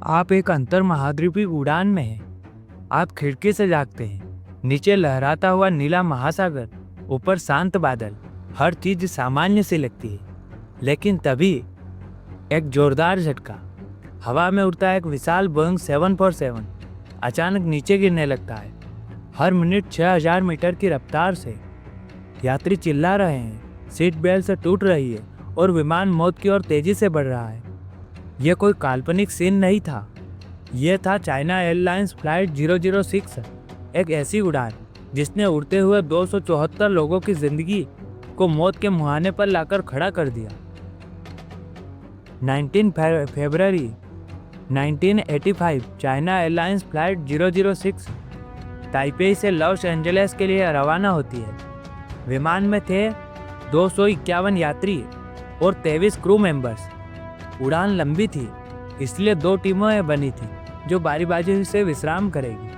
आप एक अंतर महाद्वीपीय उड़ान में हैं। आप खिड़की से झांकते हैं। नीचे लहराता हुआ नीला महासागर, ऊपर शांत बादल। हर चीज सामान्य सी लगती है, लेकिन तभी एक जोरदार झटका। हवा में उड़ता एक विशाल बोइंग 747 अचानक नीचे गिरने लगता है। हर मिनट 6000 मीटर की रफ्तार से। यात्री चिल्ला रहे हैं, सीट बेल्ट से टूट रही है और विमान मौत की ओर तेजी से बढ़ रहा है। यह कोई काल्पनिक सीन नहीं था। यह था चाइना एयरलाइंस फ्लाइट 006, एक ऐसी उड़ान जिसने उड़ते हुए 274 लोगों की जिंदगी को मौत के मुहाने पर लाकर खड़ा कर दिया। 19 फरवरी 1985 चाइना एयरलाइंस फ्लाइट 006 ताइपेई से लॉस एंजलिस के लिए रवाना होती है। विमान में थे 251 यात्री और 23 क्रू मेंबर्स। उड़ान लंबी थी, इसलिए 2 टीमें बनी थी जो बारी-बारी से विश्राम करेगी।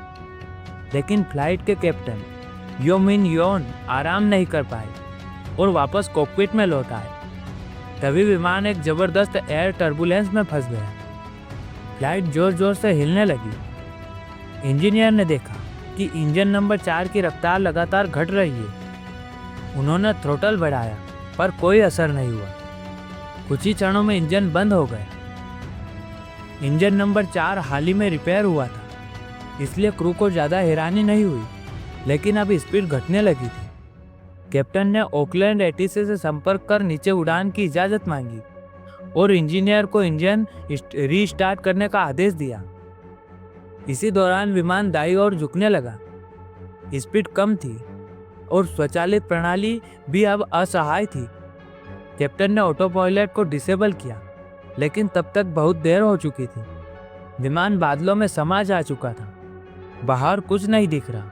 लेकिन फ्लाइट के कैप्टन यो मिन योन आराम नहीं कर पाए और वापस कॉकपिट में लौट आए। तभी विमान एक जबरदस्त एयर टर्बुलेंस में फंस गया। फ्लाइट जोर-जोर से हिलने लगी। इंजीनियर ने देखा कि इंजन नंबर 4 की रफ्तार लगातार घट रही है। उन्होंने थ्रोटल बढ़ाया, पर कोई असर नहीं हुआ। कुछ ही क्षणों में इंजन बंद हो गया। इंजन नंबर 4 हाल ही में रिपेयर हुआ था, इसलिए क्रू को ज़्यादा हैरानी नहीं हुई, लेकिन अब स्पीड घटने लगी थी। कैप्टन ने ओकलैंड एटीसी से संपर्क कर नीचे उड़ान की इजाज़त मांगी और इंजीनियर को इंजन रीस्टार्ट करने का आदेश दिया। इसी दौरान विमान दाईं ओर झुकने लगा। स्पीड कम थी और स्वचालित प्रणाली भी अब असहाय थी। कैप्टन ने ऑटो पायलट को डिसेबल किया, लेकिन तब तक बहुत देर हो चुकी थी। विमान बादलों में समा जा चुका था। बाहर कुछ नहीं दिख रहा।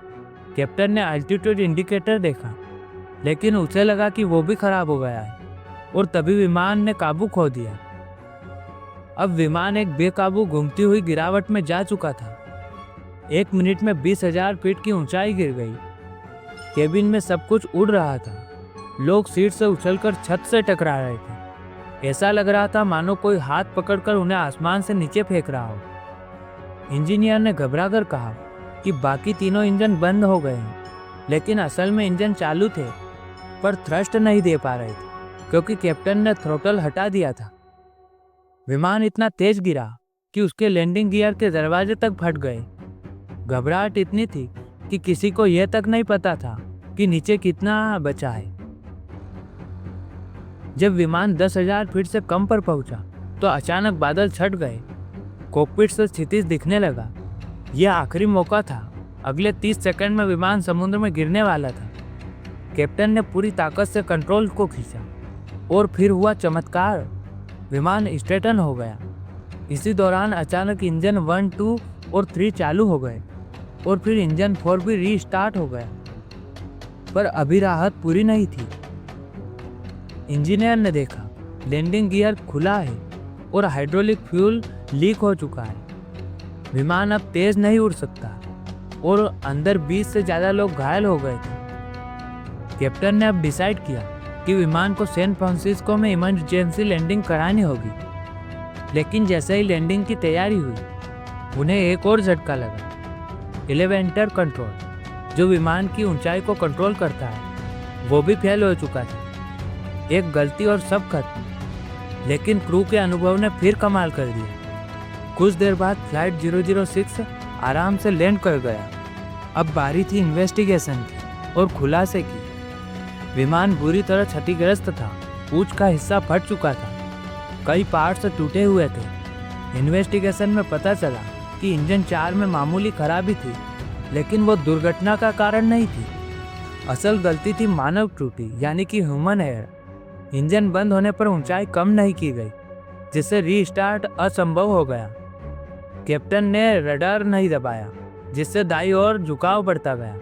कैप्टन ने अल्टीट्यूड इंडिकेटर देखा, लेकिन उसे लगा कि वो भी खराब हो गया है और तभी विमान ने काबू खो दिया। अब विमान एक बेकाबू घूमती हुई गिरावट में जा चुका था। 1 मिनट में 20,000 फीट की ऊंचाई गिर गई। केबिन में सब कुछ उड़ रहा था। लोग सीट से उछलकर छत से टकरा रहे थे। ऐसा लग रहा था मानो कोई हाथ पकड़कर उन्हें आसमान से नीचे फेंक रहा हो। इंजीनियर ने घबराकर कहा कि बाकी तीनों इंजन बंद हो गए हैं, लेकिन असल में इंजन चालू थे, पर थ्रस्ट नहीं दे पा रहे थे क्योंकि कैप्टन ने थ्रोटल हटा दिया था। विमान इतना तेज गिरा कि उसके लैंडिंग गियर के दरवाजे तक फट गए। घबराहट इतनी थी कि किसी को यह तक नहीं पता था कि नीचे कितना बचा है। जब विमान 10,000 फीट से कम पर पहुंचा तो अचानक बादल छट गए। कॉकपिट से क्षितिज दिखने लगा। यह आखिरी मौका था। अगले 30 सेकंड में विमान समुद्र में गिरने वाला था। कैप्टन ने पूरी ताकत से कंट्रोल को खींचा और फिर हुआ चमत्कार। विमान स्ट्रेटन हो गया। इसी दौरान अचानक इंजन 1, 2 और 3 चालू हो गए और फिर इंजन 4 भी रीस्टार्ट हो गया। पर अभी राहत पूरी नहीं थी। इंजीनियर ने देखा लैंडिंग गियर खुला है और हाइड्रोलिक फ्यूल लीक हो चुका है। विमान अब तेज नहीं उड़ सकता और अंदर 20 से ज़्यादा लोग घायल हो गए थे। कैप्टन ने अब डिसाइड किया कि विमान को सैन फ्रांसिस्को में इमरजेंसी लैंडिंग करानी होगी। लेकिन जैसे ही लैंडिंग की तैयारी हुई, उन्हें एक और झटका लगा। एलिवेटर कंट्रोल, जो विमान की ऊंचाई को कंट्रोल करता है, वो भी फेल हो चुका था। एक गलती और सब खत्म। लेकिन क्रू के अनुभव ने फिर कमाल कर दिया। कुछ देर बाद फ्लाइट 006 आराम से लैंड कर गया। अब बारी थी इन्वेस्टिगेशन की और खुलासे की। विमान बुरी तरह क्षतिग्रस्त था। पूंछ का हिस्सा फट चुका था। कई पार्ट्स टूटे हुए थे। इन्वेस्टिगेशन में पता चला कि इंजन 4 में मामूली खराबी थी, लेकिन वो दुर्घटना का कारण नहीं थी। असल गलती थी मानव त्रुटि, यानी कि ह्यूमन एरर। इंजन बंद होने पर ऊंचाई कम नहीं की गई, जिससे रीस्टार्ट असंभव हो गया। कैप्टन ने रडार नहीं दबाया, जिससे दाईं ओर झुकाव बढ़ता गया।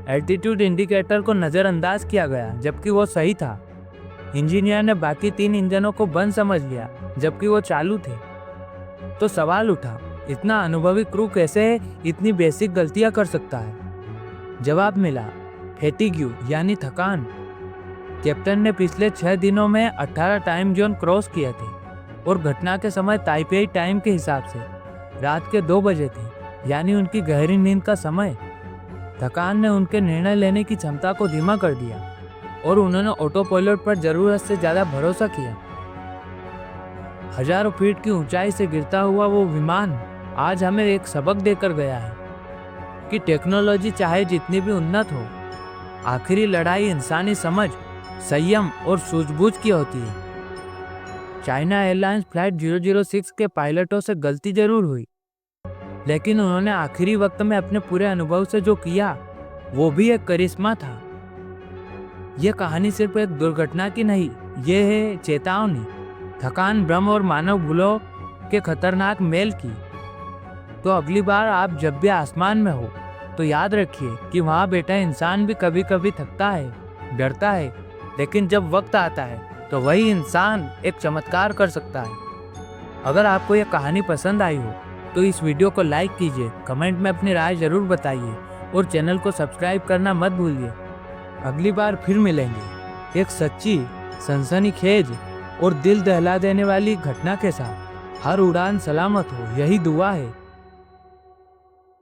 एल्टीट्यूड इंडिकेटर को नज़रअंदाज किया गया, जबकि वो सही था। इंजीनियर ने बाकी 3 इंजनों को बंद समझ लिया, जबकि वो चालू थे। तो सवाल उठा, इतना अनुभवी क्रू कैसे इतनी बेसिक गलतियां कर सकता है? जवाब मिला, फैटिग्यू यानी थकान। कैप्टन ने पिछले 6 दिनों में 18 टाइम जोन क्रॉस किए थे और घटना के समय ताइपेई टाइम के हिसाब से रात के 2 बजे थे, यानी उनकी गहरी नींद का समय। थकान ने उनके निर्णय लेने की क्षमता को धीमा कर दिया और उन्होंने ऑटो पायलट पर जरूरत से ज्यादा भरोसा किया। हजारों फीट की ऊंचाई से गिरता हुआ वो विमान आज हमें एक सबक देकर गया है कि टेक्नोलॉजी चाहे जितनी भी उन्नत हो, आखिरी लड़ाई इंसानी समझ, संयम और सूझबूझ की होती है। चाइना एयरलाइंस फ्लाइट 006 के पायलटों से गलती जरूर हुई, लेकिन उन्होंने आखिरी वक्त में अपने पूरे अनुभव से जो किया वो भी एक करिश्मा था। यह कहानी सिर्फ एक दुर्घटना की नहीं, ये है चेतावनी, थकान, भ्रम और मानव भूलों के खतरनाक मेल की। तो अगली बार आप जब भी आसमान में हो तो याद रखिए कि वहाँ बैठा इंसान भी कभी कभी थकता है, डरता है, लेकिन जब वक्त आता है तो वही इंसान एक चमत्कार कर सकता है। अगर आपको यह कहानी पसंद आई हो तो इस वीडियो को लाइक कीजिए, कमेंट में अपनी राय जरूर बताइए और चैनल को सब्सक्राइब करना मत भूलिए। अगली बार फिर मिलेंगे एक सच्ची, सनसनीखेज और दिल दहला देने वाली घटना के साथ। हर उड़ान सलामत हो, यही दुआ है।